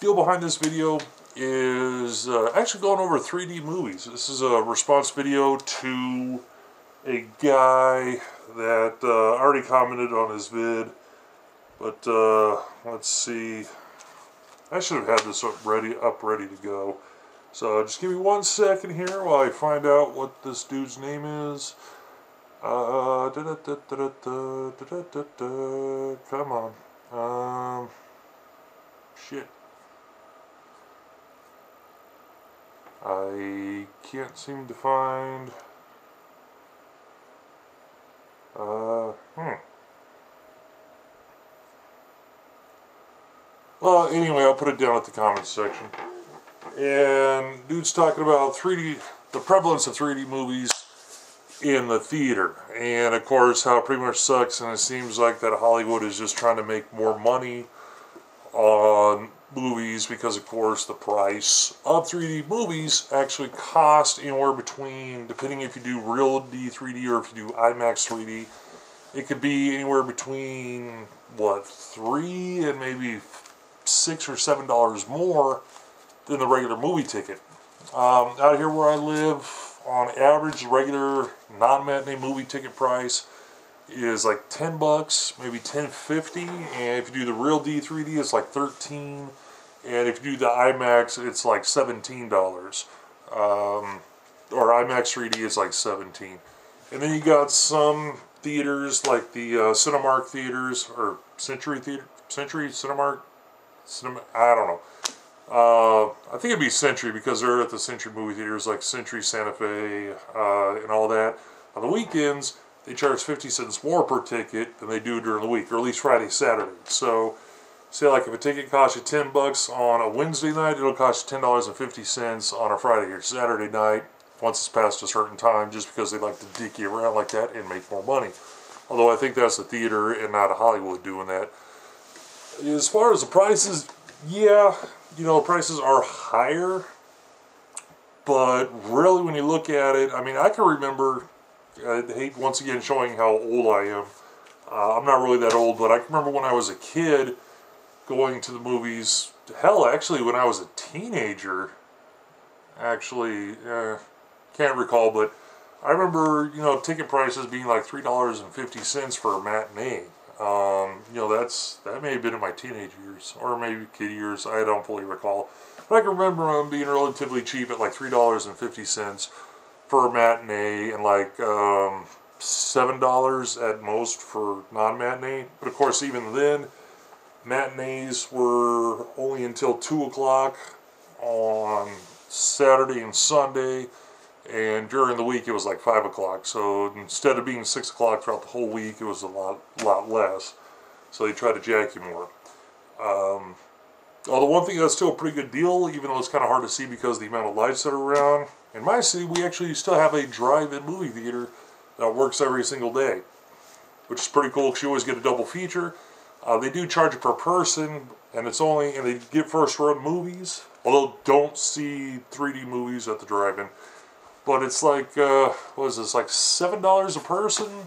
deal behind this video is actually going over 3D movies. This is a response video to a guy that already commented on his vid, but let's see. I should have had this ready to go. So just give me 1 second here while I find out what this dude's name is. Come on. Shit. I can't seem to find... Well, anyway, I'll put it down at the comments section. And dude's talking about 3D, the prevalence of 3D movies in the theater. And of course, how it pretty much sucks, and it seems like that Hollywood is just trying to make more money on movies because, of course, the price of 3D movies actually cost anywhere between, depending if you do real D3D or if you do IMAX 3D, it could be anywhere between, what, $3 and maybe $6 or $7 more than the regular movie ticket. Out here where I live, on average, the regular non-matinee movie ticket price is like $10, maybe $10.50, and if you do the real D3D, it's like $13, and if you do the IMAX, it's like $17. Or IMAX 3D is like $17. And then you got some theaters like the Cinemark theaters, or Century Cinemark, I don't know. I think it'd be Century because they're at the Century movie theaters like Century Santa Fe and all that. On the weekends, they charge 50 cents more per ticket than they do during the week, or at least Friday, Saturday. So, say like if a ticket costs you $10 on a Wednesday night, it'll cost you $10.50 on a Friday or Saturday night once it's past a certain time, just because they like to dick you around like that and make more money. Although I think that's the theater and not a Hollywood doing that. As far as the prices, yeah, you know, prices are higher, but really when you look at it, I mean, I can remember, I hate once again showing how old I am. I'm not really that old, but I can remember when I was a kid going to the movies. Hell, actually, when I was a teenager, actually, can't recall, but I remember, you know, ticket prices being like $3.50 for a matinee. You know, that may have been in my teenage years, or maybe kid years, I don't fully recall. But I can remember them being relatively cheap at like $3.50 for a matinee, and like $7 at most for non-matinee. But of course, even then, matinees were only until 2 o'clock on Saturday and Sunday, and during the week it was like 5 o'clock. So instead of being 6 o'clock throughout the whole week, it was a lot less. So they try to jack you more. Although one thing that's still a pretty good deal, even though it's kind of hard to see because of the amount of lights that are around. In my city, we actually still have a drive-in movie theater that works every single day, which is pretty cool because you always get a double feature. They do charge you per person, and they get first-run movies. Although don't see 3D movies at the drive-in. But it's like, what is this, like $7 a person,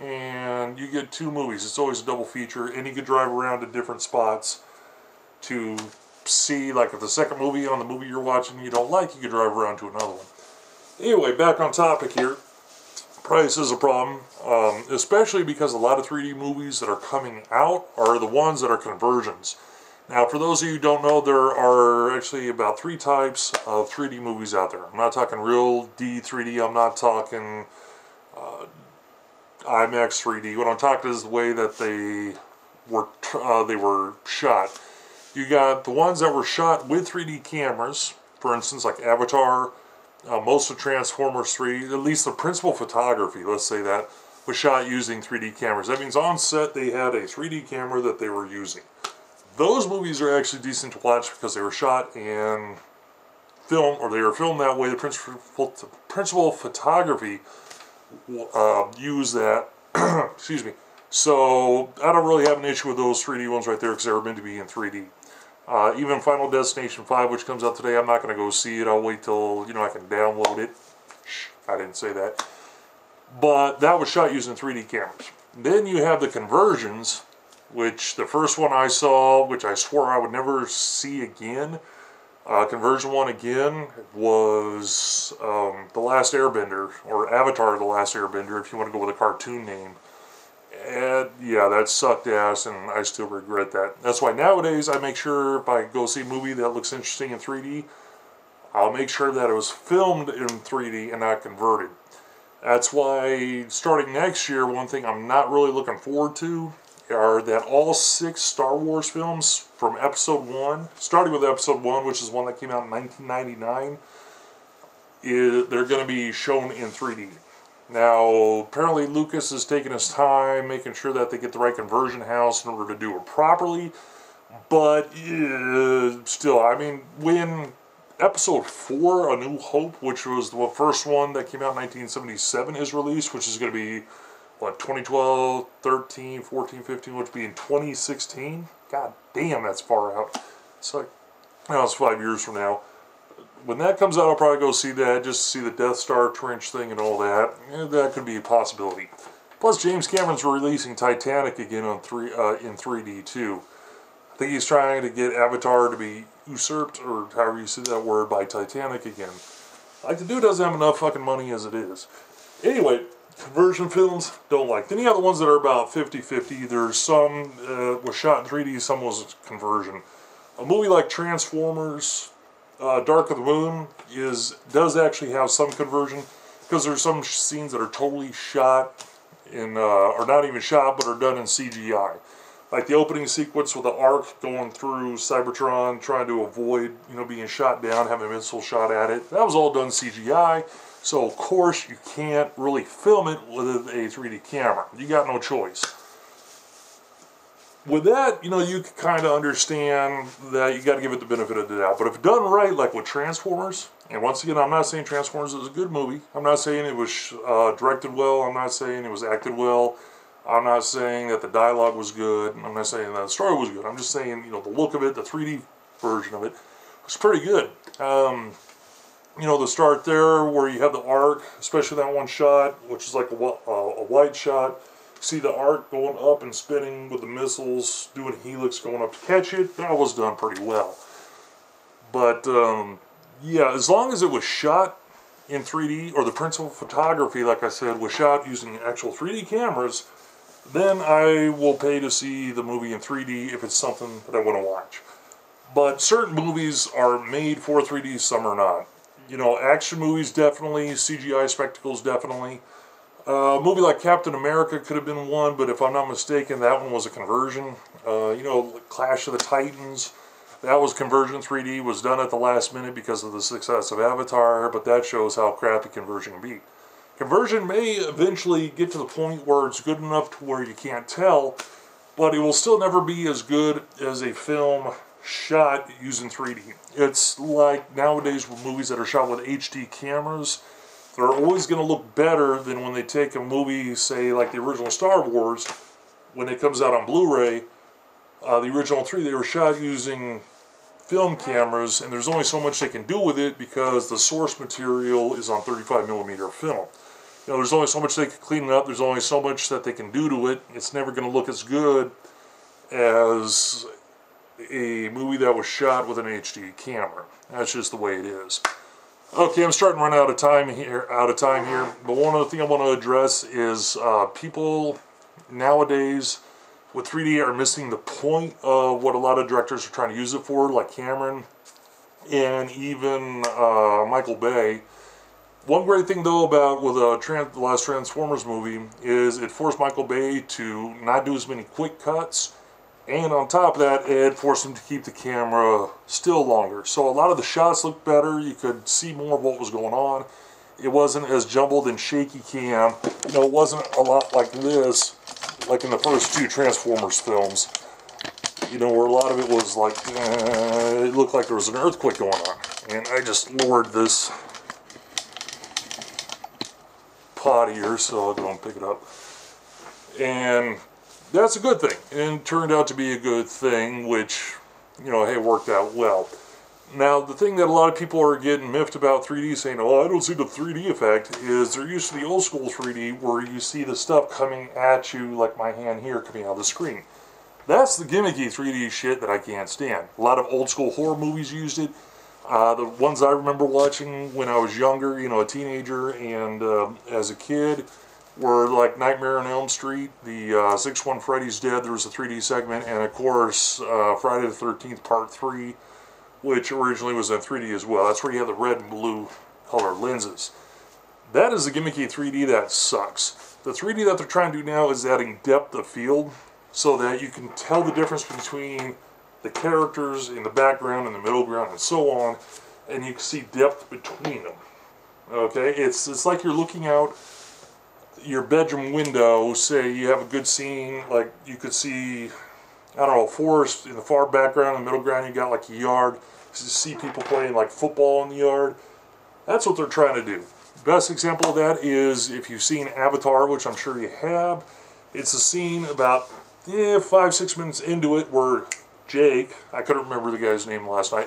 and you get 2 movies. It's always a double feature, and you can drive around to different spots to see, like if the second movie on the movie you're watching you don't like, you can drive around to another one. Anyway, back on topic here. Price is a problem, especially because a lot of 3D movies that are coming out are the ones that are conversions. Now, for those of you who don't know, there are actually about 3 types of 3D movies out there. I'm not talking real D3D. I'm not talking IMAX 3D. What I'm talking is the way that they were shot. You got the ones that were shot with 3D cameras, for instance, like Avatar, most of Transformers 3, at least the principal photography, let's say that, was shot using 3D cameras. That means on set they had a 3D camera that they were using. Those movies are actually decent to watch because they were shot and filmed, or they were filmed that way. The principal photography used that. Excuse me. So I don't really have an issue with those 3D ones right there because they were meant to be in 3D. Even Final Destination 5, which comes out today, I'm not going to go see it. I'll wait till, you know, I can download it. Shh, I didn't say that. But that was shot using 3D cameras. Then you have the conversions, which the first one I saw, which I swore I would never see again, conversion one again, was The Last Airbender, or Avatar The Last Airbender, if you want to go with a cartoon name. And yeah, that sucked ass, and I still regret that. That's why nowadays I make sure if I go see a movie that looks interesting in 3D, I'll make sure that it was filmed in 3D and not converted. That's why starting next year, one thing I'm not really looking forward to are that all 6 Star Wars films from Episode 1, starting with Episode 1, which is one that came out in 1999, they're going to be shown in 3D. Now, apparently Lucas is taking his time, making sure that they get the right conversion house in order to do it properly, but still, I mean, when Episode 4, A New Hope, which was the first one that came out in 1977, is released, which is going to be, what, 2012, 13, 14, 15, which would be in 2016? God damn, that's far out. It's like, no, it's 5 years from now. When that comes out, I'll probably go see that, just to see the Death Star trench thing and all that. That could be a possibility. Plus, James Cameron's releasing Titanic again on in 3D, too. I think he's trying to get Avatar to be usurped, or however you say that word, by Titanic again. Like, the dude doesn't have enough fucking money as it is. Anyway, conversion films, don't like. Then you have the ones that are about 50-50. There's some was shot in 3D, some was conversion. A movie like Transformers, Dark of the Moon, does actually have some conversion, because there's some scenes that are totally shot in, or not even shot, but are done in CGI. Like the opening sequence with the Ark going through Cybertron, trying to avoid, being shot down, having a missile shot at it. That was all done CGI. So, of course, you can't really film it with a 3D camera. You got no choice. With that, you can kind of understand that you got to give it the benefit of the doubt. But if done right, like with Transformers, and once again, I'm not saying Transformers is a good movie. I'm not saying it was directed well. I'm not saying it was acted well. I'm not saying that the dialogue was good. I'm not saying that the story was good. I'm just saying, the look of it, the 3D version of it, was pretty good. The start there where you have the Ark, especially that one shot, which is like a wide shot. See the Ark going up and spinning with the missiles, doing helix going up to catch it. That was done pretty well. But, yeah, as long as it was shot in 3D, or the principal photography, like I said, was shot using actual 3D cameras, then I will pay to see the movie in 3D if it's something that I want to watch. But certain movies are made for 3D, some are not. Action movies definitely, CGI spectacles definitely. A movie like Captain America could have been one, but if I'm not mistaken, that one was a conversion. Clash of the Titans, that was conversion 3D, was done at the last minute because of the success of Avatar, but that shows how crappy conversion can be. Conversion may eventually get to the point where it's good enough to where you can't tell, but it will still never be as good as a film shot using 3D. It's like nowadays with movies that are shot with HD cameras, they're always going to look better than when they take a movie, say like the original Star Wars, when it comes out on Blu-ray. The original 3, they were shot using film cameras, and there's only so much they can do with it because the source material is on 35mm film. There's only so much they can clean it up, there's only so much that they can do to it. It's never going to look as good as a movie that was shot with an HD camera. That's just the way it is. Okay, I'm starting to run out of time here. But one other thing I want to address is people nowadays with 3D are missing the point of what a lot of directors are trying to use it for, like Cameron and even Michael Bay. One great thing, though, about with the last Transformers movie is it forced Michael Bay to not do as many quick cuts, and on top of that, it forced him to keep the camera still longer. So a lot of the shots looked better. You could see more of what was going on. It wasn't as jumbled and shaky cam. It wasn't a lot like this, like in the first 2 Transformers films. Where a lot of it was like, it looked like there was an earthquake going on. And I just lowered this pot here, so I'll go and pick it up. And that's a good thing. And it turned out to be a good thing, which, hey, worked out well. Now, the thing that a lot of people are getting miffed about 3D, saying, oh, I don't see the 3D effect, is they're used to the old school 3D where you see the stuff coming at you, like my hand here coming out of the screen. That's the gimmicky 3D shit that I can't stand. A lot of old school horror movies used it. The ones I remember watching when I was younger, you know, a teenager and as a kid, were like Nightmare on Elm Street, the 6 Freddy's Dead, there was a 3D segment, and of course Friday the 13th Part 3, which originally was in 3D as well. That's where you have the red and blue color lenses. That is the gimmicky 3D that sucks. The 3D that they're trying to do now is adding depth of field so that you can tell the difference between the characters in the background and the middle ground and so on, and you can see depth between them. Okay, it's like you're looking out your bedroom window. Say you have a good scene, like you could see, I don't know, a forest in the far background, in the middle ground you got like a yard. You see people playing like football in the yard. That's what they're trying to do. Best example of that is if you've seen Avatar, which I'm sure you have. It's a scene about 5-6 minutes into it where Jake, I couldn't remember the guy's name last night,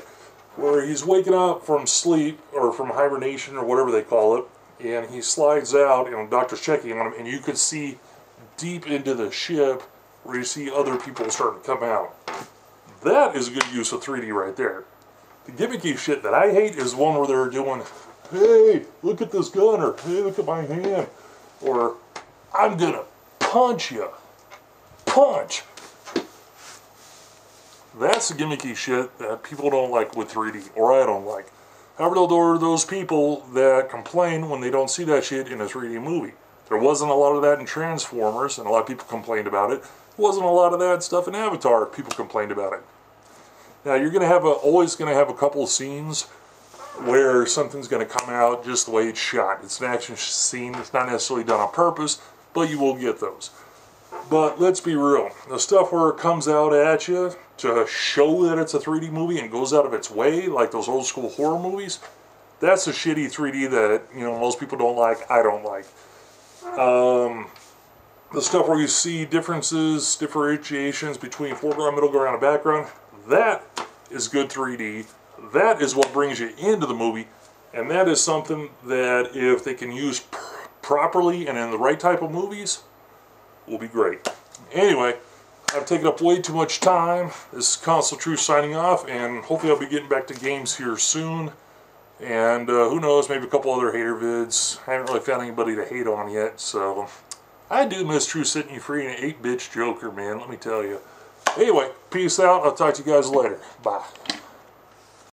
where he's waking up from sleep or from hibernation or whatever they call it, and he slides out, and the doctor's checking on him, and you could see deep into the ship where you see other people starting to come out. That is a good use of 3D right there. The gimmicky shit that I hate is one where they're doing, hey, look at this gun, or hey, look at my hand, or I'm gonna punch you. Punch! That's the gimmicky shit that people don't like with 3D, or I don't like. However, there are those people that complain when they don't see that shit in a 3D movie. There wasn't a lot of that in Transformers, and a lot of people complained about it. There wasn't a lot of that stuff in Avatar, people complained about it. Now, you're gonna have always going to have a couple of scenes where something's going to come out just the way it's shot. It's an action scene. It's not necessarily done on purpose, but you will get those. But let's be real. The stuff where it comes out at you to show that it's a 3D movie and goes out of its way, like those old school horror movies, that's a shitty 3D that, you know, most people don't like, I don't like. The stuff where you see differences, differentiations between foreground, middle ground, and background, that is good 3D. That is what brings you into the movie, and that is something that if they can use properly and in the right type of movies, will be great. Anyway, I've taken up way too much time. This is Console Truth signing off, and hopefully I'll be getting back to games here soon. And who knows, maybe a couple other hater vids. I haven't really found anybody to hate on yet, so I do miss True Setting You Free and 8-bitch Joker, man, let me tell you. Anyway, peace out. I'll talk to you guys later. Bye.